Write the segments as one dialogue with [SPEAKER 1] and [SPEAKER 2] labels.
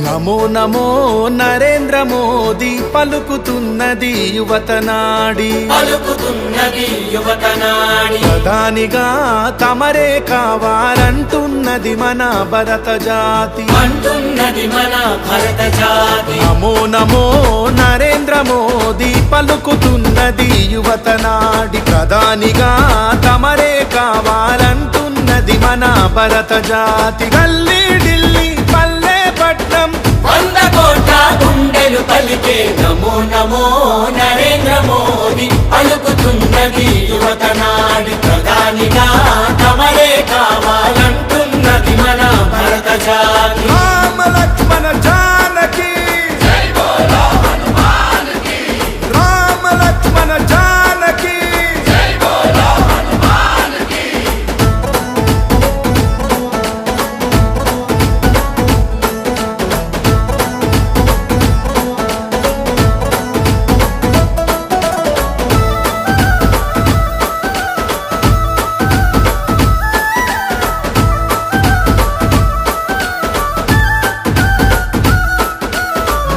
[SPEAKER 1] నమో నమో నరేంద్ర మోదీ పలుకుతున్నది యువతనాడి ప్రధానిగా తమరే కావాలంటున్నది మన భరత జాతి నమో నమో నరేంద్ర మోదీ పలుకుతున్నది యువతనాడి ప్రధానిగా తమరే కావాలంటున్నది మన భరత జాతి గల్లీ ఢిల్లీ పల్లె పట్నం
[SPEAKER 2] 100 కోట్ల గుండెలు పలికే నమో నమో నరేంద్ర మోదీ పలుకుతున్నది యువతనాడి ప్రధానిగా తమరే కావాలంటున్నది మన భరత జాతి
[SPEAKER 1] రామ లక్ష్మణ జానకి
[SPEAKER 2] జై బోలో హనుమాన్కి
[SPEAKER 1] రామ లక్ష్మణ జానకి
[SPEAKER 2] జై బోలో హనుమాన్కి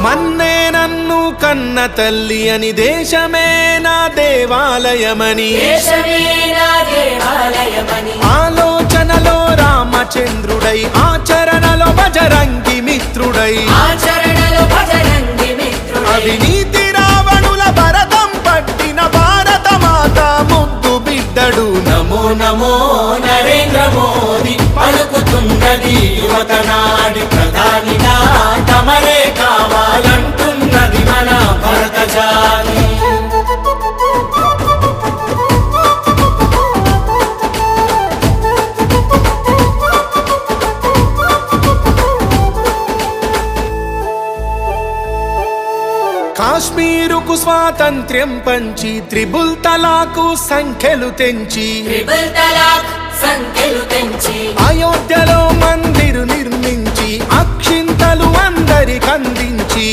[SPEAKER 1] మన్నే నన్ను కన్న తల్లి అని దేశమే నా దేవాలయమని ఆలోచనలో రామచంద్రుడై ఆచరణలో బజరంగి మిత్రుడై అవినీతి రావణుల భరతం పట్టిన భారత మాత ముద్దు బిడ్డడు
[SPEAKER 2] నమో నమో నరేంద్ర మోదీ పలుకుతున్నది యువతనాడి ప్రధానిగా తమరే కావాలంటున్నది మన భరత జాతి
[SPEAKER 1] కాశ్మీరుకు స్వాతంత్ర్యం పంచి త్రిబుల్ తలాకు సంఖ్యలు తెంచి అయోధ్యలో మందిరు నిర్మించి అక్షింతలు అందరికందించి